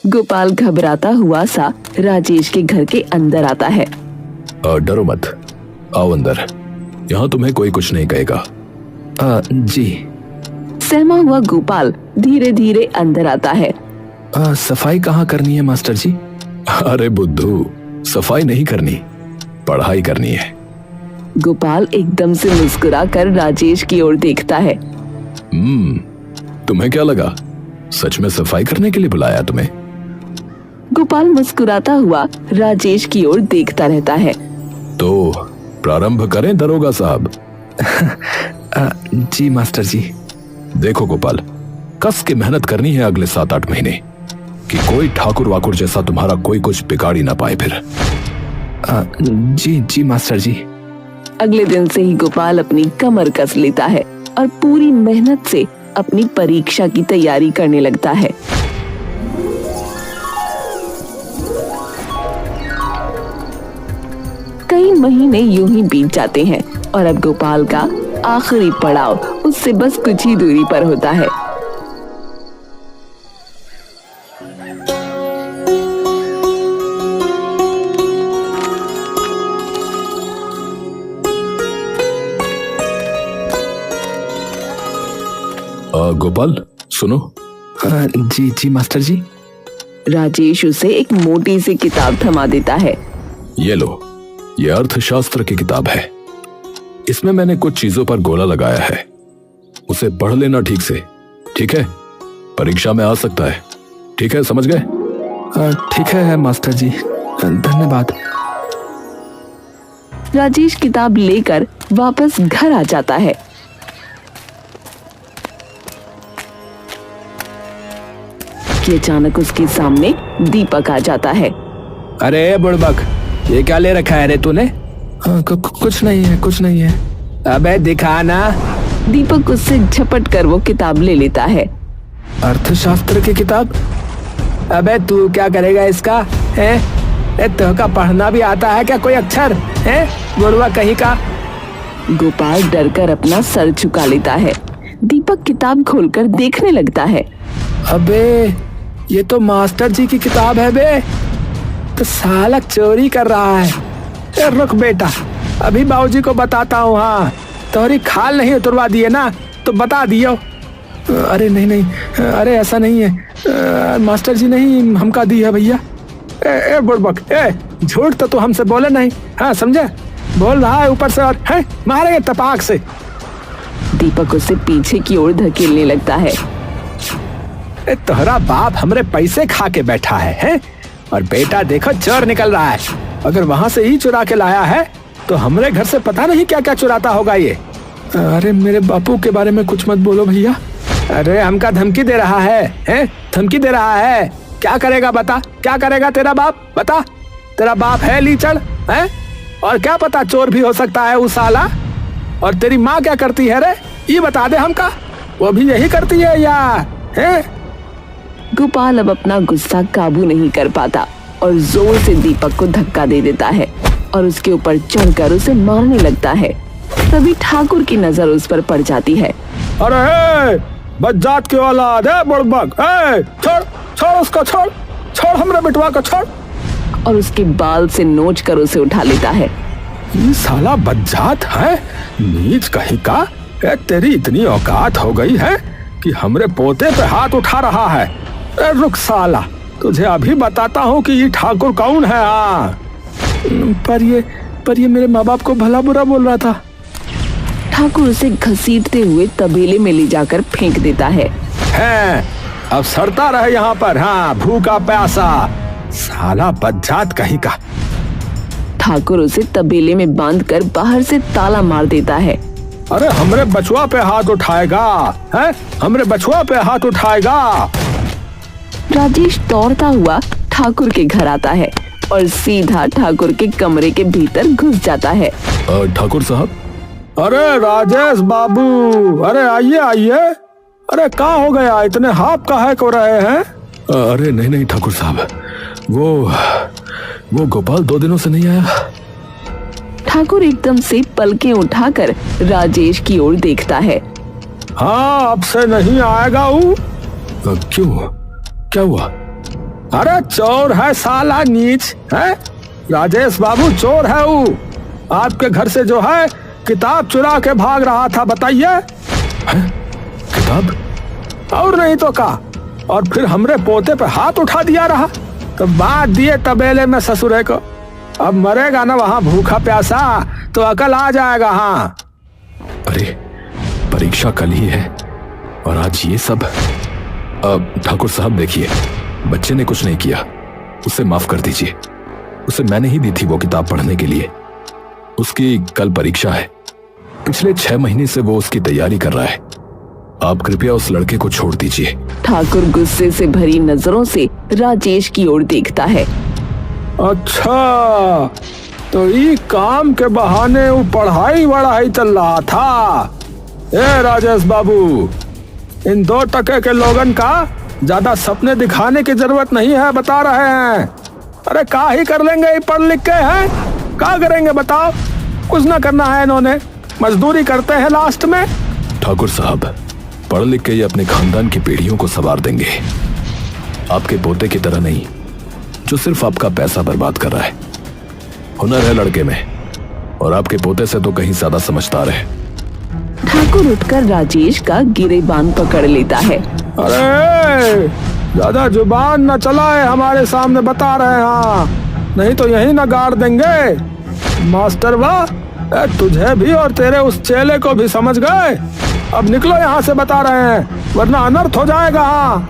गोपाल घबराता हुआ सा राजेश के घर के अंदर आता है। डरो मत, आओ अंदर, यहाँ तुम्हें कोई कुछ नहीं कहेगा। जी। सहमा हुआ गोपाल धीरे धीरे अंदर आता है। सफाई कहाँ करनी है मास्टर जी? अरे बुद्धू, सफाई नहीं करनी, पढ़ाई करनी है। गोपाल एकदम से मुस्कुराकर राजेश की ओर देखता है। तुम्हें क्या लगा, सच में सफाई करने के लिए बुलाया तुम्हें? गोपाल मुस्कुराता हुआ राजेश की ओर देखता रहता है। तो प्रारंभ करें दरोगा साहब? जी मास्टर जी। देखो गोपाल, कस के मेहनत करनी है अगले 7-8 महीने, कि कोई ठाकुर वाकुर जैसा तुम्हारा कोई कुछ बिगाड़ी ना पाए फिर। जी मास्टर जी। अगले दिन से ही गोपाल अपनी कमर कस लेता है और पूरी मेहनत से अपनी परीक्षा की तैयारी करने लगता है। कई महीने यूं ही बीत जाते हैं और अब गोपाल का आखिरी पड़ाव उससे बस कुछ ही दूरी पर होता है। गोपाल सुनो। जी मास्टर जी। राजेश उसे एक मोटी सी किताब थमा देता है। ये लो, ये अर्थशास्त्र की किताब है। इसमें मैंने कुछ चीजों पर गोला लगाया है, उसे पढ़ लेना ठीक से, ठीक है? परीक्षा में आ सकता है, ठीक है? समझ गए? ठीक है मास्टर जी, धन्यवाद। राजेश किताब लेकर वापस घर आ जाता है। कि अचानक उसके सामने दीपक आ जाता है। अरे बुड़बक, ये क्या ले रखा है रे तूने? कुछ नहीं है। अबे दिखा ना। दीपक उससे झपट कर वो किताब ले लेता है। अर्थशास्त्र की किताब? अबे तू क्या करेगा इसका? है तो का पढ़ना भी आता है क्या कोई अक्षर? है बुड़बक कहीं का। गोपाल डर कर अपना सर झुका लेता है। दीपक किताब खोलकर देखने लगता है। अबे ये तो मास्टर जी की किताब है बे, तो साला चोरी कर रहा है। रुक बेटा, अभी बाबूजी को बताता हूँ। हाँ, तोरी खाल नहीं उतरवा दिए ना तो बता दियो। अरे नहीं, अरे ऐसा नहीं है, मास्टर जी नहीं हमका दी है भैया। ए बुड़बक, झूठ तो तू हमसे बोले नहीं। हाँ समझे, बोल रहा है ऊपर से और है मारेंगे तपाक से। दीपक उसे पीछे की ओर धकेलने लगता है। तोहरा बाप हमरे पैसे खा के बैठा है? और बेटा देखो चोर निकल रहा है। अगर वहाँ से ही चुरा के लाया है तो हमरे घर से पता नहीं क्या क्या चुराता होगा ये। अरे मेरे बापू के बारे में कुछ मत बोलो भैया। अरे हमका धमकी दे रहा है? धमकी दे रहा है? क्या करेगा बता, क्या करेगा तेरा बाप? बता, तेरा बाप है लीचड़ है? और क्या पता चोर भी हो सकता है उस साला। और तेरी माँ क्या करती है रे, ये बता दे हमका। वो भी यही करती है या है? गोपाल अब अपना गुस्सा काबू नहीं कर पाता और जोर से दीपक को धक्का दे देता है और उसके ऊपर चढ़कर उसे मारने लगता है। तभी ठाकुर की नजर उस पर पड़ जाती है। अरे बज्जात के औलाद है बुड़बक, छोड़ उसको, छोड़ हमरे बेटवा को छोड़। और उसके बाल से नोच कर उसे उठा लेता है। ये साला बज्जात है, नीच कहीं का। तेरी इतनी औकात हो गई है कि हमरे पोते पे हाथ उठा रहा है। रुक साला, तुझे अभी बताता हूँ कि ये ठाकुर कौन है। हाँ, पर ये मेरे माँ बाप को भला बुरा बोल रहा था। ठाकुर उसे घसीटते हुए तबेले में ले जाकर फेंक देता है। अब सड़ता रहे यहाँ पर, हाँ भूखा प्यासा साला बज्जात कहीं का। ठाकुर उसे तबेले में बांधकर बाहर से ताला मार देता है। अरे हमरे बचुआ पे हाथ उठाएगा है? हमरे बचुआ पे हाथ उठाएगा। राजेश दौड़ता हुआ ठाकुर के घर आता है और सीधा ठाकुर के कमरे के भीतर घुस जाता है। ठाकुर साहब। अरे राजेश बाबू, अरे आइए। अरे क्या हो गया, इतने हाफ का है को रहे हैं? अरे नहीं ठाकुर साहब, वो गोपाल 2 दिनों से नहीं आया। ठाकुर एकदम से पलकें उठाकर राजेश की ओर देखता है। हाँ, अब से नहीं आएगा वो। क्यों, क्या हुआ? अरे चोर है साला नीच है। राजेश बाबू चोर है वो। आपके घर से जो है किताब चुरा के भाग रहा था, बताइए। किताब? और नहीं तो का। और फिर हमरे पोते पे हाथ उठा दिया रहा, तो बात दिए तबेले में ससुरे को। अब मरेगा ना वहां भूखा प्यासा, तो अकल आ जाएगा। हाँ अरे परीक्षा कल ही है और आज ये सब। ठाकुर साहब देखिए, बच्चे ने कुछ नहीं किया, उसे माफ कर दीजिए। उसे मैंने ही दी थी वो किताब पढ़ने के लिए। उसकी कल परीक्षा है। पिछले 6 महीने से वो उसकी तैयारी कर रहा है। आप कृपया उस लड़के को छोड़ दीजिए। ठाकुर गुस्से से भरी नजरों से राजेश की ओर देखता है। अच्छा, तो ये काम के बहाने वो पढ़ाई वढ़ाई चल रहा था। ए राजेश बाबू, इन 2 टके के लोगन का ज्यादा सपने दिखाने की जरूरत नहीं है, बता रहे हैं। अरे का ही कर लेंगे, ये पढ़ लिख के हैं, क्या करेंगे बताओ। कुछ ना करना है इन्होंने, मजदूरी करते हैं लास्ट में। ठाकुर साहब, पढ़ लिख के ये अपने खानदान की पीढ़ियों को संवार देंगे। आपके पोते की तरह नहीं, जो सिर्फ आपका पैसा बर्बाद कर रहा है। हुनर है लड़के में, और आपके पोते से तो कहीं ज्यादा समझदार है। ठाकुर उठकर राजेश का गिरेबान पकड़ लेता है। अरे ज्यादा जुबान न चलाए हमारे सामने, बता रहे हैं। हाँ, नहीं तो यही न गाड़ देंगे। मास्टर वाह, तुझे भी और तेरे उस चेले को भी समझ गए। अब निकलो यहाँ से, बता रहे हैं, वरना अनर्थ हो जाएगा। हाँ।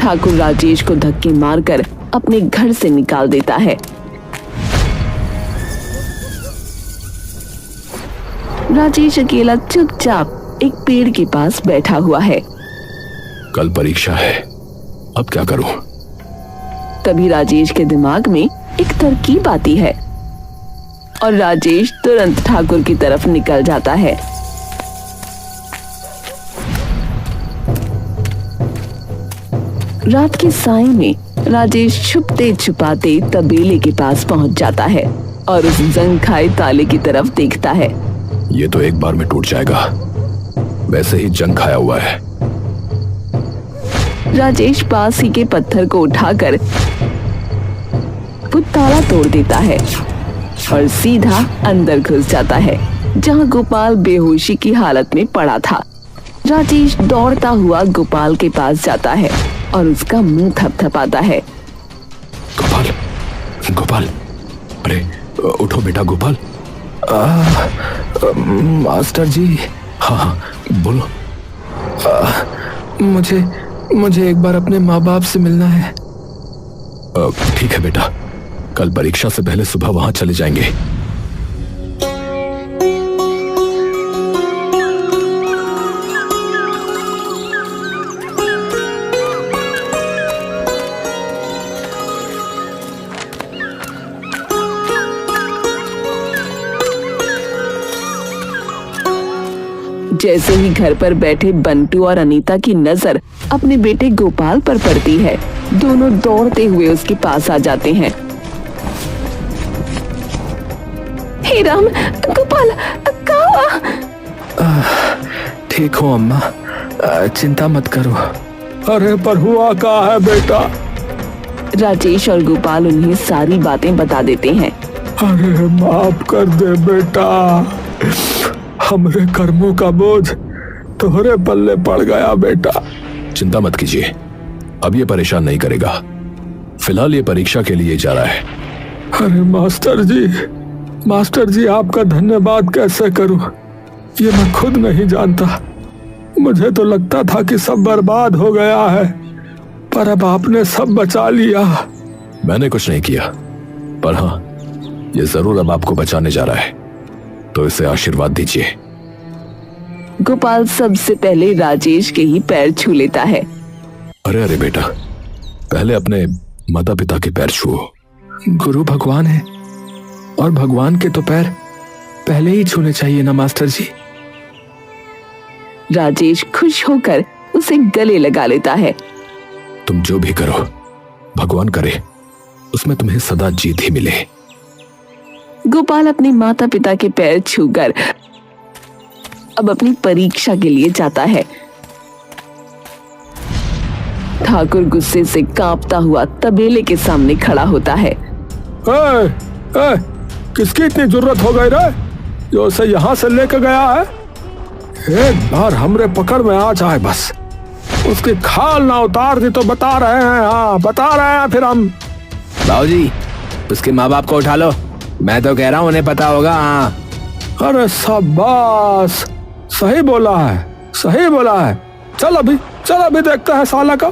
ठाकुर राजेश को धक्के मारकर अपने घर से निकाल देता है। राजेश अकेला चुपचाप एक पेड़ के पास बैठा हुआ है। कल परीक्षा है, अब क्या करूं? तभी राजेश के दिमाग में एक तरकीब आती है और राजेश तुरंत ठाकुर की तरफ निकल जाता है। रात के साए में राजेश छुपते छुपाते तबेले के पास पहुंच जाता है और उस जंग खाए ताले की तरफ देखता है। ये तो एक बार में टूट जाएगा, वैसे ही जंग खाया हुआ है। राजेश पास ही के पत्थर को उठाकर वो ताला तोड़ देता है और सीधा अंदर घुस जाता है, जहां गोपाल बेहोशी की हालत में पड़ा था। राजेश दौड़ता हुआ गोपाल के पास जाता है और उसका मुंह थपथपाता है। गोपाल, गोपाल, अरे उठो बेटा गोपाल। मास्टर जी। हाँ, बोलो। मुझे एक बार अपने माँ बाप से मिलना है। ठीक है बेटा, कल परीक्षा से पहले सुबह वहां चले जाएंगे। जैसे ही घर पर बैठे बंटू और अनीता की नजर अपने बेटे गोपाल पर पड़ती है, दोनों दौड़ते हुए उसके पास आ जाते हैं। हे राम, गोपाल कहाँ? ठीक हो अम्मा, चिंता मत करो। अरे पर हुआ क्या है बेटा? राजेश और गोपाल उन्हें सारी बातें बता देते हैं। अरे माफ कर दे बेटा, हमरे कर्मों का बोझ तोहरे पल्ले पड़ गया बेटा। चिंता मत कीजिए, अब ये परेशान नहीं करेगा। फिलहाल ये परीक्षा के लिए जा रहा है। अरे मास्टर जी आपका धन्यवाद कैसे करूं, ये मैं खुद नहीं जानता। मुझे तो लगता था कि सब बर्बाद हो गया है, पर अब आपने सब बचा लिया। मैंने कुछ नहीं किया, पर हाँ, ये जरूर अब आपको बचाने जा रहा है, तो इसे आशीर्वाद दीजिए। गोपाल सबसे पहले राजेश के ही पैर छू लेता है। अरे अरे बेटा, पहले अपने माता पिता के पैर छुओ। गुरु भगवान है, और भगवान के तो पैर पहले ही छूने चाहिए ना मास्टर जी। राजेश खुश होकर उसे गले लगा लेता है। तुम जो भी करो, भगवान करे उसमें तुम्हें सदा जीत ही मिले। गोपाल अपने माता पिता के पैर छूकर अब अपनी परीक्षा के लिए जाता है। ठाकुर गुस्से से कांपता हुआ तबेले के सामने खड़ा होता है। किसकी इतनी जरूरत हो गई रे जो उसे यहाँ से लेकर गया है? एक बार हमरे पकड़ में आ जाए बस, उसकी खाल ना उतार दी तो बता रहे हैं। हाँ बता रहे हैं फिर हम। बाबूजी, उसके माँ बाप को उठा लो, मैं तो कह रहा हूँ उन्हें पता होगा। हाँ अरे शाबाश, सही बोला है, सही बोला है। चल अभी देखते हैं साला का।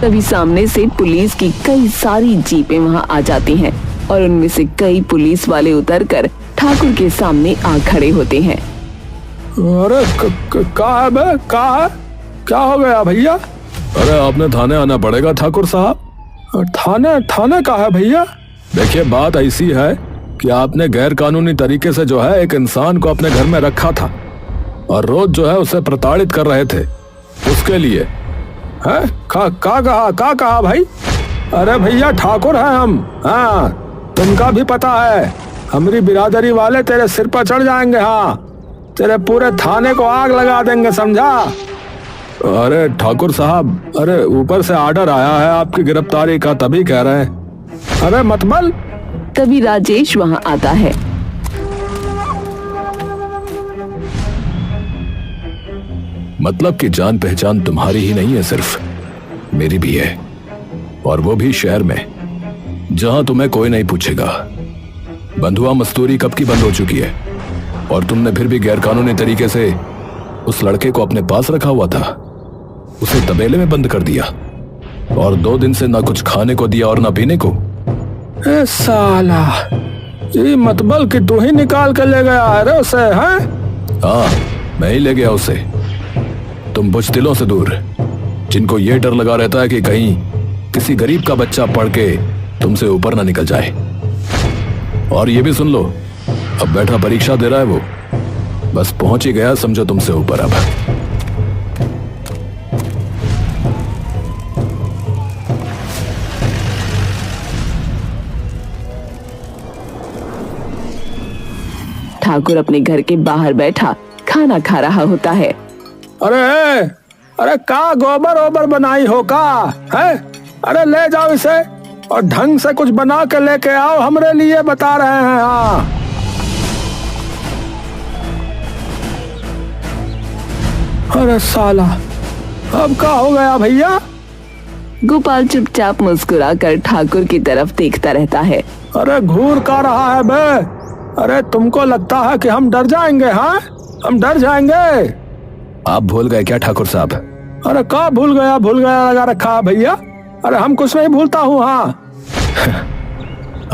तभी सामने से पुलिस की कई सारी जीपें वहां आ जाती हैं और उनमें से कई पुलिस वाले उतरकर ठाकुर के सामने आ खड़े होते हैं। अरे कहाँ है बे, कहाँ है? क्या हो गया भैया? अरे आपने थाने आना पड़ेगा ठाकुर साहब। थाने का है भैया? देखिए बात ऐसी है कि आपने गैर कानूनी तरीके से जो है एक इंसान को अपने घर में रखा था और रोज जो है उसे प्रताड़ित कर रहे थे। उसके लिए है का कहा भाई? अरे भैया ठाकुर है हम। हाँ तुमका भी पता है, हमारी बिरादरी वाले तेरे सिर पर चढ़ जाएंगे। हाँ तेरे पूरे थाने को आग लगा देंगे, समझा? अरे ठाकुर साहब, अरे ऊपर से आर्डर आया है आपकी गिरफ्तारी का, तभी कह रहे हैं। अरे मतबल। तभी राजेश वहां आता है। मतलब कि जान पहचान तुम्हारी ही नहीं है, सिर्फ मेरी भी है, और वो भी शहर में जहां तुम्हें कोई नहीं पूछेगा। बंधुआ मजदूरी कब की बंद हो चुकी है और तुमने फिर भी गैरकानूनी तरीके से उस लड़के को अपने पास रखा हुआ था, उसे तबेले में बंद कर दिया और 2 दिन से ना कुछ खाने को दिया और ना पीने को। ए साला, ये मतबल कि तू ही निकाल के ले गया है रे उसे? हैं? हाँ मैं ही ले गया उसे। तुम बुज़दिलों से दूर, जिनको ये डर लगा रहता है कि कहीं किसी गरीब का बच्चा पढ़ के तुमसे ऊपर ना निकल जाए। और ये भी सुन लो, अब बैठा परीक्षा दे रहा है वो, बस पहुंच ही गया समझो तुमसे ऊपर। अब ठाकुर अपने घर के बाहर बैठा खाना खा रहा होता है। अरे का गोबर ओबर बनाई हो का है? अरे ले जाओ इसे और ढंग से कुछ बना के लेके आओ, हमरे लिए बता रहे हैं। हाँ अरे साला, अब क्या हो गया भैया? गोपाल चुपचाप मुस्कुराकर ठाकुर की तरफ देखता रहता है। अरे घूर का रहा है बे? अरे तुमको लगता है कि हम डर जाएंगे? हाँ हम डर जाएंगे? आप भूल गए क्या ठाकुर साहब? अरे का भूल गया लगा रखा है भैया। अरे हम कुछ नहीं भूलता हूँ। हाँ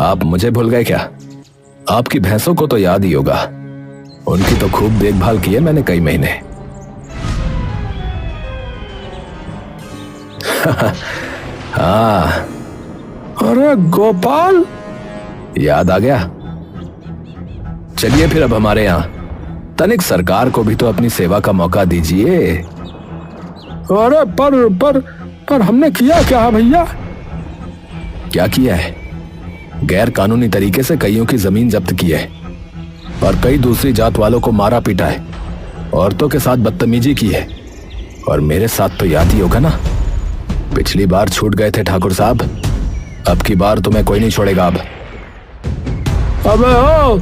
आप मुझे भूल गए क्या? आपकी भैंसों को तो याद ही होगा, उनकी तो खूब देखभाल की है मैंने कई महीने। हाँ। अरे गोपाल, याद आ गया? चलिए फिर अब हमारे यहाँ तनिक सरकार को भी तो अपनी सेवा का मौका दीजिए। अरे पर हमने किया क्या है भैया? क्या किया है? गैर कानूनी तरीके से कईयों की जमीन जब्त की है और कई दूसरी जात वालों को मारा पीटा है, औरतों के साथ बदतमीजी की है, और मेरे साथ तो याद ही होगा ना, पिछली बार छूट गए थे ठाकुर साहब, अब की बार तुम्हें कोई नहीं छोड़ेगा। अब अबे ओ,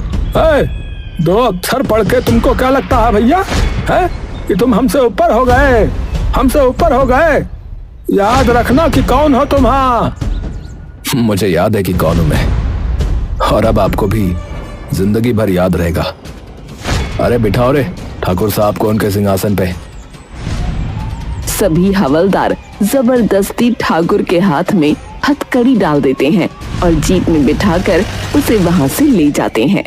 2 अक्षर पढ़ के तुमको क्या लगता है भैया है कि तुम हमसे ऊपर हो गए? हमसे ऊपर हो गए? याद रखना कि कौन हो तुम। हाँ मुझे याद है कि कौन हूं मैं, और अब आपको भी जिंदगी भर याद रहेगा। अरे बिठाओ रे ठाकुर साहब को उनके सिंहासन पे। सभी हवलदार जबरदस्ती ठाकुर के हाथ में हथकड़ी डाल देते हैं और जीप में बिठाकर उसे वहां से ले जाते हैं।